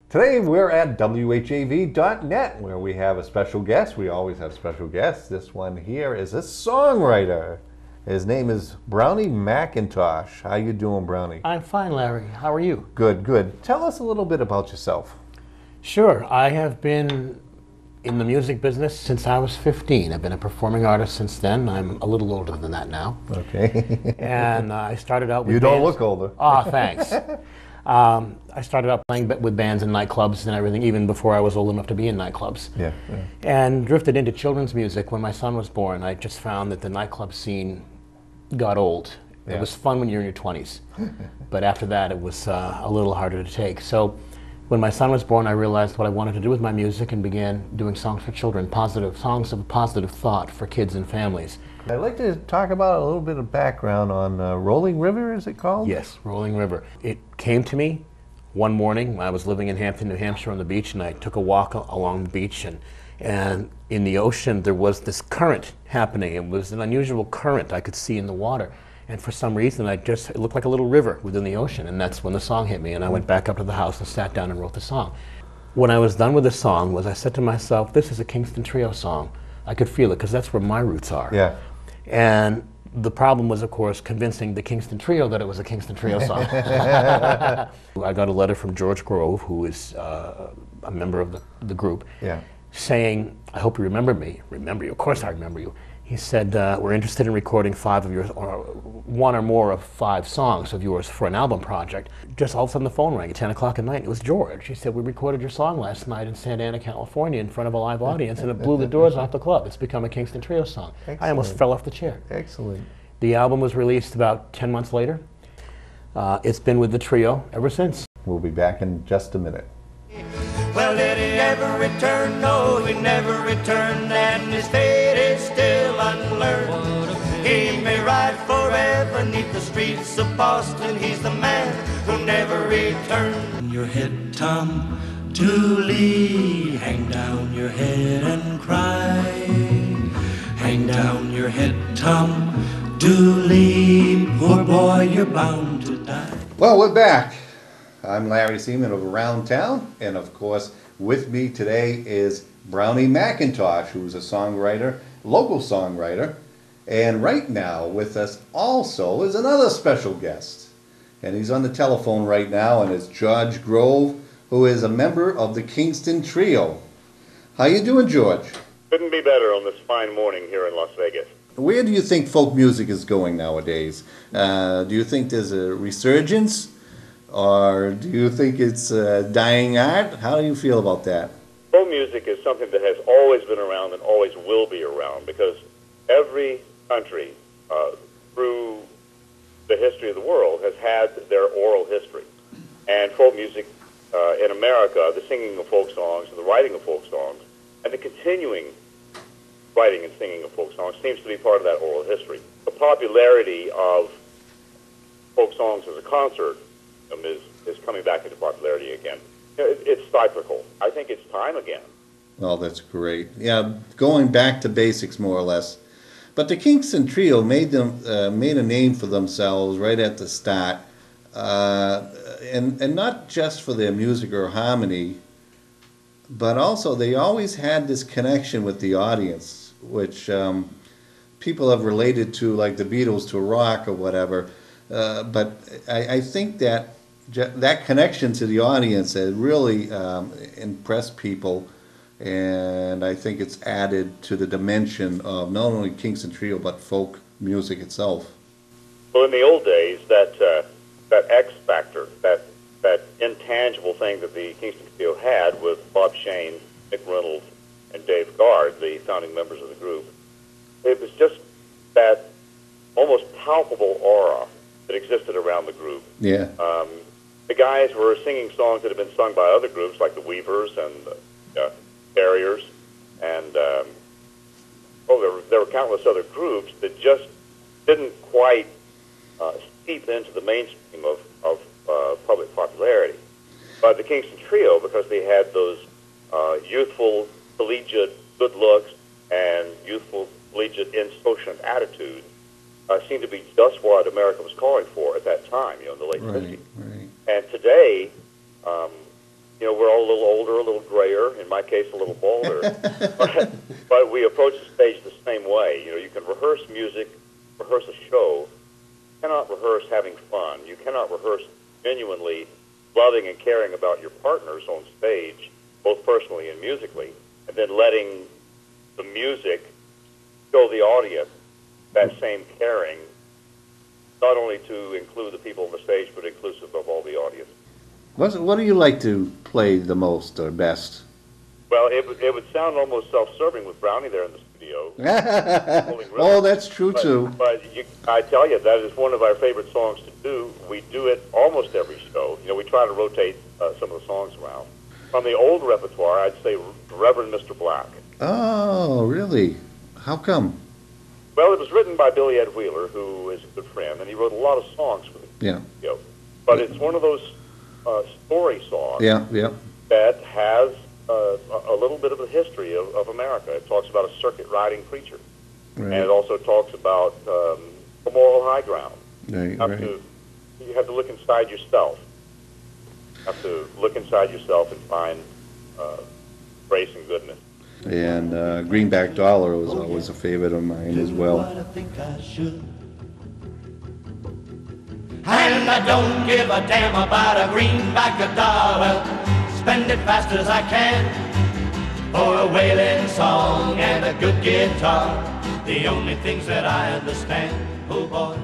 Today we're at WHAV.net where we have a special guest. We always have special guests. This one here is a songwriter. His name is Brownie MacIntosh. How you doing, Brownie? I'm fine, Larry. How are you? Good, good. Tell us a little bit about yourself. Sure. I have been in the music business since I was 15. I've been a performing artist since then. I'm a little older than that now. Okay. And I started out with You don't bands. look older. Oh, thanks. I started out playing with bands in nightclubs and everything, even before I was old enough to be in nightclubs. Yeah. And drifted into children's music when my son was born. I just found that the nightclub scene got old. Yeah. It was fun when you're in your 20s. But after that, it was a little harder to take. So when my son was born, I realized what I wanted to do with my music and began doing songs for children, songs of positive thought for kids and families. I'd like to talk about a little bit of background on Rolling River, is it called? Yes, Rolling River. It came to me one morning when I was living in Hampton, New Hampshire on the beach, and I took a walk along the beach, and in the ocean there was this current happening. It was an unusual current I could see in the water. And for some reason, it looked like a little river within the ocean, and that's when the song hit me, and I went back up to the house and sat down and wrote the song. When I was done with the song, I said to myself, this is a Kingston Trio song. I could feel it, because that's where my roots are. Yeah. And the problem was, of course, convincing the Kingston Trio that it was a Kingston Trio song. I got a letter from George Grove, who is a member of the group, saying, I hope you remember me. Remember you? Of course I remember you. He said, we're interested in recording 5 of yours, or 1 or more of 5 songs of yours for an album project. Just all of a sudden the phone rang at 10 o'clock at night. It was George. He said, we recorded your song last night in Santa Ana, California in front of a live audience, and it blew the doors off the club. It's become a Kingston Trio song. Excellent. I almost fell off the chair. Excellent. The album was released about 10 months later. It's been with the trio ever since. We'll be back in just a minute. Well, did he ever return? No, he never returned, and his fate is still unlearned. He may ride forever neath the streets of Boston. He's the man who never returned. Your head, Tom Dooley, hang down your head and cry. Hang down your head, Tom Dooley, poor boy, you're bound to die. Well, we're back. I'm Larry Seaman of Around Town, and of course, with me today is Brownie MacIntosh, who's a songwriter, local songwriter, and right now with us also is another special guest. And he's on the telephone right now, and it's George Grove, who is a member of the Kingston Trio. How you doing, George? Couldn't be better on this fine morning here in Las Vegas. Where do you think folk music is going nowadays? Do you think there's a resurgence? Or do you think it's dying art? How do you feel about that? Folk music is something that has always been around and always will be around, because every country through the history of the world has had their oral history. And folk music in America, the singing of folk songs and the writing of folk songs and the continuing writing and singing of folk songs seems to be part of that oral history. The popularity of folk songs as a concert is coming back into popularity again. It's cyclical. I think it's time again. Oh, that's great. Yeah, going back to basics more or less. But the Kingston Trio made a name for themselves right at the start, and not just for their music or harmony, but also they always had this connection with the audience, which people have related to, like the Beatles to rock or whatever. But I think that connection to the audience has really impressed people, and I think it's added to the dimension of not only Kingston Trio but folk music itself. Well, in the old days, that X factor, that intangible thing that the Kingston Trio had with Bob Shane, Nick Reynolds, and Dave Guard, the founding members of the group, it was just that almost palpable aura that existed around the group. Yeah. The guys were singing songs that had been sung by other groups like the Weavers and the Barriers, and there were countless other groups that just didn't quite seep into the mainstream of public popularity. But the Kingston Trio, because they had those youthful, collegiate good looks and youthful, collegiate, insouciant attitude, seemed to be just what America was calling for at that time, in the late 50s. Right. And today, You know, we're all a little older, a little grayer, in my case, a little balder. but we approach the stage the same way. You know, you can rehearse music, rehearse a show. You cannot rehearse having fun. You cannot rehearse genuinely loving and caring about your partners on stage, both personally and musically, and then letting the music show the audience that same caring, not only to include the people on the stage, but inclusive of all the audience. What do you like to play the most or best? Well, it would sound almost self-serving with Brownie there in the studio. Oh, that's true, too. But I tell you, that is one of our favorite songs to do. We do it almost every show. You know, we try to rotate some of the songs around. From the old repertoire, I'd say Reverend Mr. Black. Oh, really? How come? Well, it was written by Billy Ed Wheeler, who is a good friend, and he wrote a lot of songs for the studio. But it's one of those story songs that has a little bit of the history of America. It talks about a circuit riding preacher. Right. And it also talks about the moral high ground. Right, you have to look inside yourself. You have to look inside yourself and find grace and goodness. And Greenback Dollar was always a favorite of mine as well. And I don't give a damn about a greenback dollar. Spend it fast as I can for a wailing song and a good guitar. The only things that I understand, oh boy,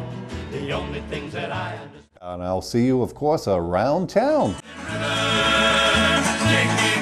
the only things that I understand. And I'll see you, of course, around town. Take me